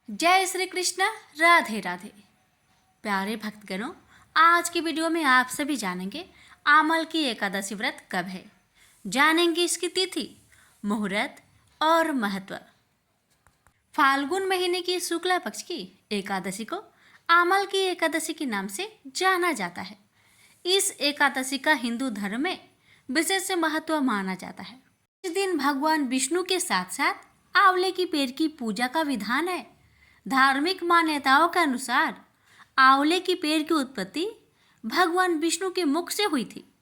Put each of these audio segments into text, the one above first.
जय श्री कृष्ण। राधे राधे। प्यारे भक्तगणों, आज की वीडियो में आप सभी जानेंगे आमल की एकादशी व्रत कब है। जानेंगे इसकी तिथि, मुहूर्त और महत्व। फाल्गुन महीने की शुक्ला पक्ष की एकादशी को आमल की एकादशी के नाम से जाना जाता है। इस एकादशी का हिंदू धर्म में विशेष महत्व माना जाता है। इस दिन भगवान विष्णु के साथ साथ आंवले की पेड़ की पूजा का विधान है। धार्मिक मान्यताओं के अनुसार आंवले की पेड़ की उत्पत्ति भगवान विष्णु के मुख से हुई थी,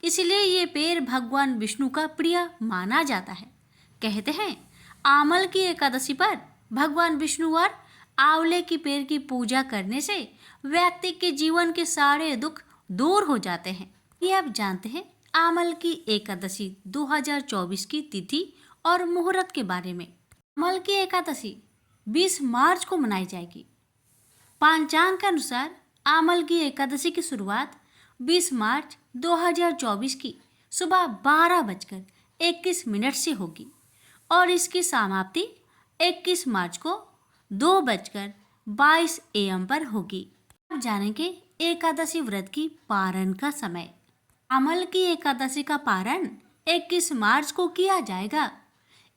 इसलिए ये पेड़ भगवान विष्णु का प्रिय माना जाता है। कहते हैं आमल की एकादशी पर भगवान विष्णु और आंवले की पेड़ की पूजा करने से व्यक्ति के जीवन के सारे दुख दूर हो जाते हैं। ये आप जानते हैं आमल की एकादशी 2024 की तिथि और मुहूर्त के बारे में। आमल की एकादशी 20 मार्च को मनाई जाएगी। पंचांग के अनुसार आमल की एकादशी की शुरुआत 20 मार्च 2024 की सुबह 12:21 से होगी और इसकी समाप्ति 21 मार्च को 2:22 AM पर होगी। अब जानेंगे एकादशी व्रत की पारण का समय। आमल की एकादशी का पारण 21 मार्च को किया जाएगा।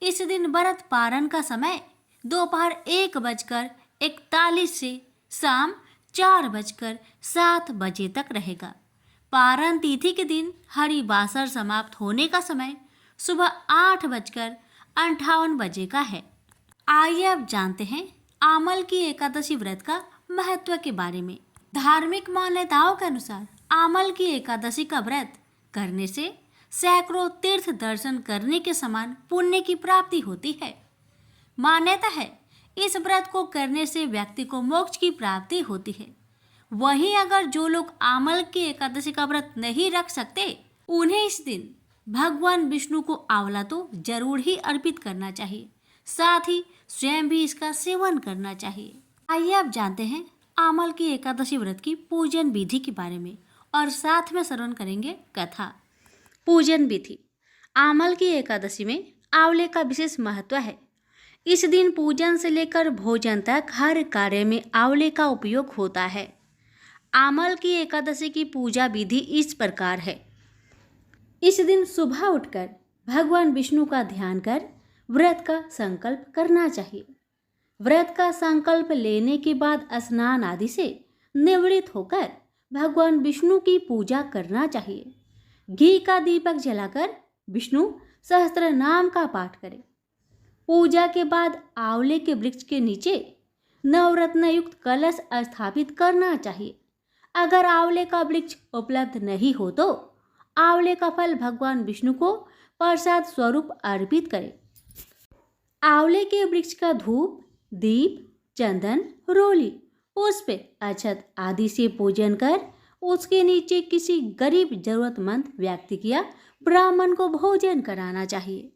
इस दिन व्रत पारण का समय दोपहर 1:41 से शाम 4:07 तक रहेगा। पारण तिथि के दिन हरिवासर समाप्त होने का समय सुबह 8:58 का है। आइए अब जानते हैं आमल की एकादशी व्रत का महत्व के बारे में। धार्मिक मान्यताओं के अनुसार आमल की एकादशी का व्रत करने से सैकड़ों तीर्थ दर्शन करने के समान पुण्य की प्राप्ति होती है। मान्यता है इस व्रत को करने से व्यक्ति को मोक्ष की प्राप्ति होती है। वहीं अगर जो लोग आमल की एकादशी का व्रत नहीं रख सकते, उन्हें इस दिन भगवान विष्णु को आंवला तो जरूर ही अर्पित करना चाहिए, साथ ही स्वयं भी इसका सेवन करना चाहिए। आइए अब जानते हैं आमल की एकादशी व्रत की पूजन विधि के बारे में और साथ में श्रवण करेंगे कथा। पूजन विधि। आमल की एकादशी में आंवले का विशेष महत्व है। इस दिन पूजन से लेकर भोजन तक हर कार्य में आंवले का उपयोग होता है। आमल की एकादशी की पूजा विधि इस प्रकार है। इस दिन सुबह उठकर भगवान विष्णु का ध्यान कर व्रत का संकल्प करना चाहिए। व्रत का संकल्प लेने के बाद स्नान आदि से निवृत्त होकर भगवान विष्णु की पूजा करना चाहिए। घी का दीपक जलाकर विष्णु सहस्त्र नाम का पाठ करें। पूजा के बाद आंवले के वृक्ष के नीचे नवरत्न युक्त कलश स्थापित करना चाहिए। अगर आंवले का वृक्ष उपलब्ध नहीं हो तो आंवले का फल भगवान विष्णु को प्रसाद स्वरूप अर्पित करें। आंवले के वृक्ष का धूप, दीप, चंदन, रोली, पुष्प, अक्षत आदि से पूजन कर उसके नीचे किसी गरीब जरूरतमंद व्यक्ति या ब्राह्मण को भोजन कराना चाहिए।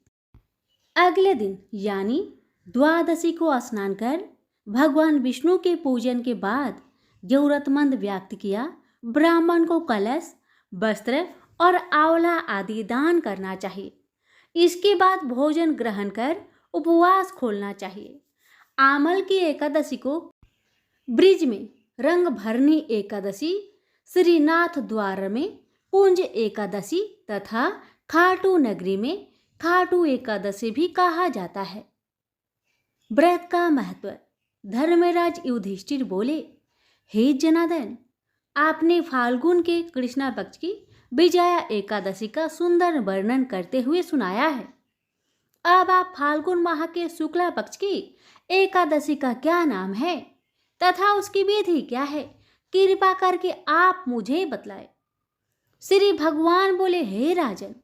अगले दिन यानी द्वादशी को स्नान कर भगवान विष्णु के पूजन के बाद जरूरतमंद व्यक्ति या ब्राह्मण को कलश, वस्त्र और आंवला आदि दान करना चाहिए। इसके बाद भोजन ग्रहण कर उपवास खोलना चाहिए। आमल की एकादशी को ब्रिज में रंग भरनी एकादशी, श्रीनाथ द्वार में कुंज एकादशी तथा खाटू नगरी में खाटू एकादशी भी कहा जाता है। व्रत का महत्व। धर्मराज युधिष्ठिर बोले, हे जनार्दन, आपने फाल्गुन के कृष्णा पक्ष की विजया एकादशी का सुंदर वर्णन करते हुए सुनाया है। अब आप फाल्गुन माह के शुक्ला पक्ष की एकादशी का क्या नाम है तथा उसकी विधि क्या है, कृपा करके आप मुझे बतलाए। श्री भगवान बोले, हे राजन,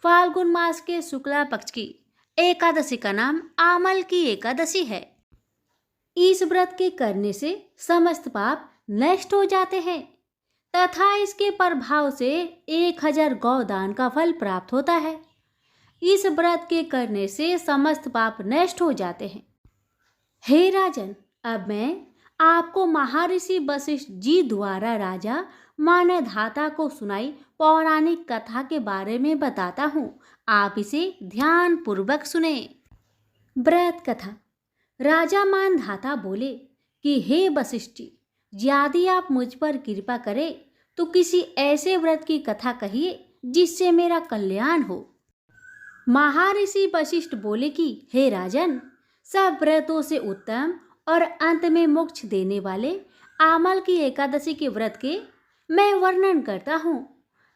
फाल्गुन मास के शुक्ला पक्ष की एकादशी का नाम आमल की एकादशी है। इस व्रत के करने से समस्त पाप नष्ट हो जाते हैं तथा इसके प्रभाव से 1000 गौदान का फल प्राप्त होता है। इस व्रत के करने से समस्त पाप नष्ट हो जाते हैं। हे राजन, अब मैं आपको महर्षि वशिष्ठ जी द्वारा राजा मानधाता को सुनाई पौराणिक कथा के बारे में बताता हूँ। आप इसे ध्यान पूर्वक सुने। व्रत कथा। राजा मानधाता बोले कि हे वशिष्ठ, यदि आप मुझ पर कृपा करें तो किसी ऐसे व्रत की कथा कहिए जिससे मेरा कल्याण हो। महर्षि वशिष्ठ बोले कि हे राजन, सब व्रतों से उत्तम और अंत में मोक्ष देने वाले आमल की एकादशी के व्रत के मैं वर्णन करता हूँ।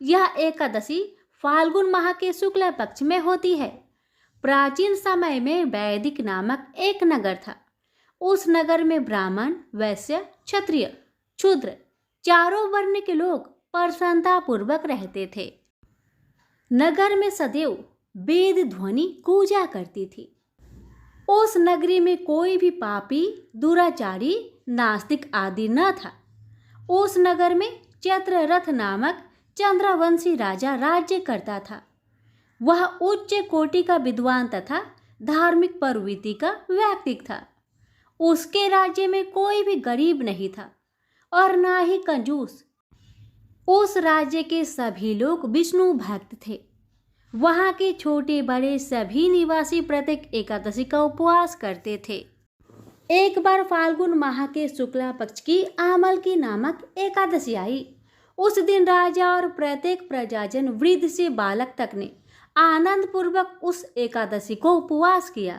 यह एकादशी फाल्गुन माह के शुक्ल पक्ष में होती है। प्राचीन समय में वैदिक नामक एक नगर था। उस नगर में ब्राह्मण, वैश्य, क्षत्रिय, शूद्र चारों वर्ण के लोग प्रसन्नता पूर्वक रहते थे। नगर में सदैव वेद ध्वनि गूंजा करती थी। उस नगरी में कोई भी पापी, दुराचारी, नास्तिक आदि न था। उस नगर में चैत्ररथ नामक चंद्रवंशी राजा राज्य करता था। वह उच्च कोटि का विद्वान तथा धार्मिक प्रवृत्ति का व्यक्ति था। उसके राज्य में कोई भी गरीब नहीं था और ना ही कंजूस। उस राज्य के सभी लोग विष्णु भक्त थे। वहाँ के छोटे बड़े सभी निवासी प्रत्येक एकादशी का उपवास करते थे। एक बार फाल्गुन माह के शुक्ला पक्ष की आमल की नामक एकादशी आई। उस दिन राजा और प्रत्येक प्रजाजन, वृद्ध से बालक तक ने आनंद पूर्वक उस एकादशी को उपवास किया।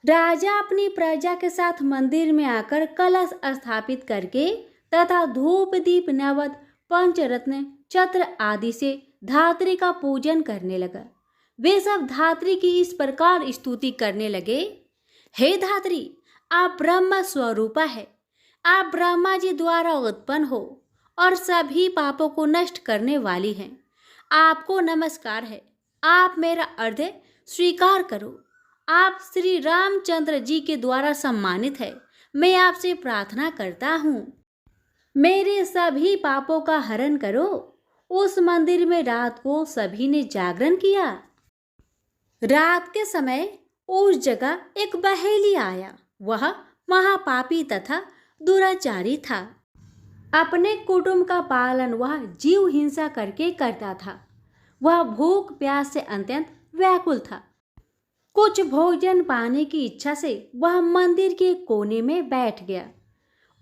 राजा अपनी प्रजा के साथ मंदिर में आकर कलश स्थापित करके तथा धूप दीप नैवेद्य पंचरत्न छत्र आदि से धात्री का पूजन करने लगा। वे सब धात्री की इस प्रकार स्तुति करने लगे, हे धात्री, आप ब्रह्म स्वरूपा है। आप ब्रह्मा जी द्वारा उत्पन्न हो और सभी पापों को नष्ट करने वाली हैं। आपको नमस्कार है। आप मेरा अर्घ्य स्वीकार करो। आप श्री रामचंद्र जी के द्वारा सम्मानित है। मैं आपसे प्रार्थना करता हूँ, मेरे सभी पापों का हरण करो। उस मंदिर में रात को सभी ने जागरण किया। रात के समय उस जगह एक बहेली आया। वह महापापी तथा दुराचारी था। अपने कुटुंब का पालन वह जीव हिंसा करके करता था। वह भूख प्यास से अत्यंत व्याकुल था। कुछ भोजन पाने की इच्छा से वह मंदिर के कोने में बैठ गया।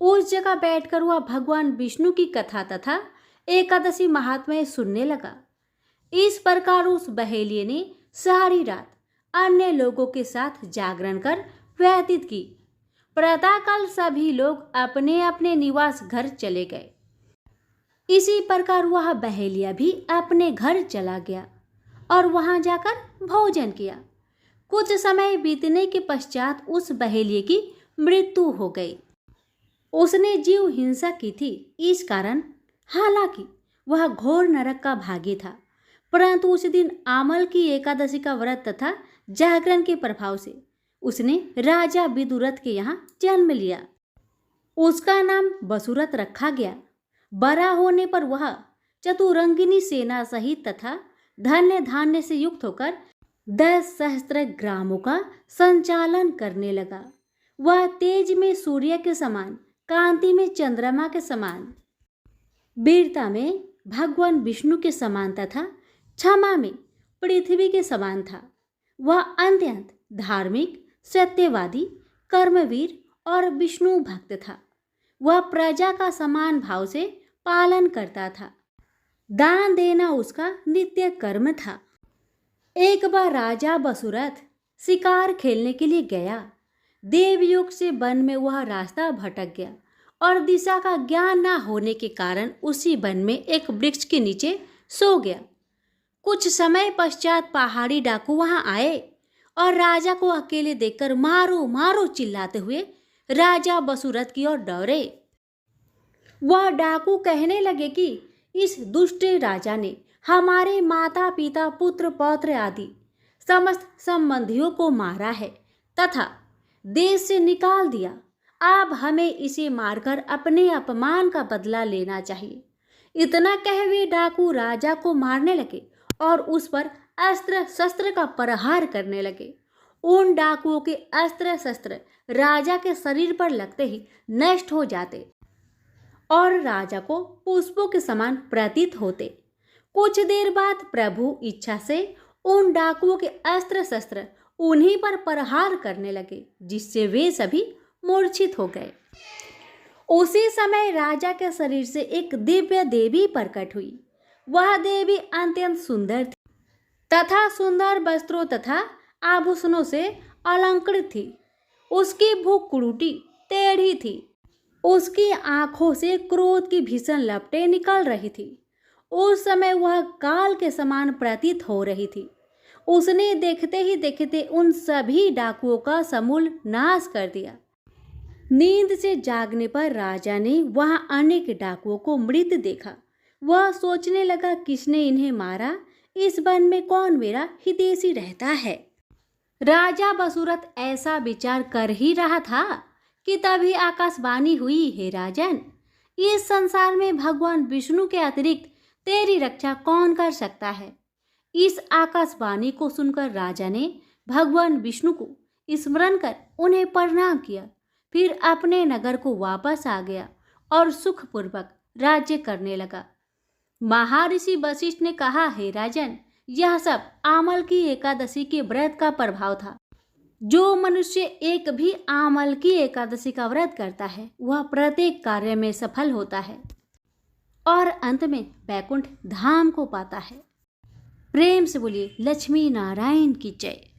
उस जगह बैठकर वह भगवान विष्णु की कथा तथा एकादशी महात्म्य सुनने लगा। इस प्रकार उस बहेलिये ने सारी रात अन्य लोगों के साथ जागरण कर व्यतीत की। प्रातःकाल सभी लोग अपने अपने निवास घर चले गए। इसी प्रकार वह बहेलिया भी अपने घर चला गया और वहां जाकर भोजन किया। कुछ समय बीतने के पश्चात उस बहेलिये की मृत्यु हो गई। उसने जीव हिंसा की थी। इस कारण हालांकि वह घोर नरक का भागी था, परंतु उस दिन आमल की एकादशी का व्रत तथा जागरण के प्रभाव से उसने राजा विदुरथ के यहाँ जन्म लिया। उसका नाम वसुरथ रखा गया। बड़ा होने पर वह चतुरंगिनी सेना सहित तथा धन्य धान्य से युक्त होकर 10 सहस्त्र ग्रामों का संचालन करने लगा। वह तेज में सूर्य के समान, कांति में चंद्रमा के समान, वीरता में भगवान विष्णु के समान तथा क्षमा में पृथ्वी के समान था। वह अत्यंत धार्मिक, सत्यवादी, कर्मवीर और विष्णु भक्त था। वह प्रजा का समान भाव से पालन करता था। दान देना उसका नित्य कर्म था। एक बार राजा वसुरथ शिकार खेलने के लिए गया। देवयुग से वन में वह रास्ता भटक गया और दिशा का ज्ञान न होने के कारण उसी वन में एक वृक्ष के नीचे सो गया। कुछ समय पश्चात पहाड़ी डाकू वहां आए और राजा को अकेले देखकर मारो मारो चिल्लाते हुए राजा वसुरथ की ओर दौड़े। वह डाकू कहने लगे कि इस दुष्ट राजा ने हमारे माता पिता पुत्र पौत्र आदि समस्त संबंधियों को मारा है तथा देश से निकाल दिया। अब हमें इसे मारकर अपने अपमान का बदला लेना चाहिए। इतना कह वे डाकू राजा को मारने लगे और उस पर अस्त्र शस्त्र का प्रहार करने लगे। उन डाकुओं के अस्त्र शस्त्र राजा के शरीर पर लगते ही नष्ट हो जाते और राजा को पुष्पों के समान प्रतीत होते। कुछ देर बाद प्रभु इच्छा से उन डाकुओं के अस्त्र शस्त्र उन्हीं पर प्रहार करने लगे, जिससे वे सभी मूर्छित हो गए। उसी समय राजा के शरीर से एक दिव्य देवी प्रकट हुई। वह देवी अत्यंत सुंदर थी तथा सुंदर वस्त्रों तथा आभूषणों से अलंकृत थी। उसकी भूख कुरूटी टेढ़ी थी। उसकी आंखों से क्रोध की भीषण लपटें निकल रही थी। उस समय वह काल के समान प्रतीत हो रही थी। उसने देखते ही देखते उन सभी डाकुओं का समूल नाश कर दिया। नींद से जागने पर राजा ने वहां अनेक डाकुओं को मृत देखा। वह सोचने लगा, किसने इन्हें मारा? इस वन में कौन मेरा हितैषी रहता है? राजा बसूरत ऐसा विचार कर ही रहा था कि तभी आकाशवाणी हुई, हे राजन, इस संसार में भगवान विष्णु के अतिरिक्त तेरी रक्षा कौन कर सकता है? इस आकाशवाणी को सुनकर राजा ने भगवान विष्णु को स्मरण कर उन्हें प्रणाम किया। फिर अपने नगर को वापस आ गया और सुखपूर्वक राज्य करने लगा। महर्षि वशिष्ठ ने कहा, हे राजन, यह सब आमल की एकादशी के व्रत का प्रभाव था। जो मनुष्य एक भी आमल की एकादशी का व्रत करता है वह प्रत्येक कार्य में सफल होता है और अंत में वैकुंठ धाम को पाता है। प्रेम से बोलिए लक्ष्मी नारायण की जय।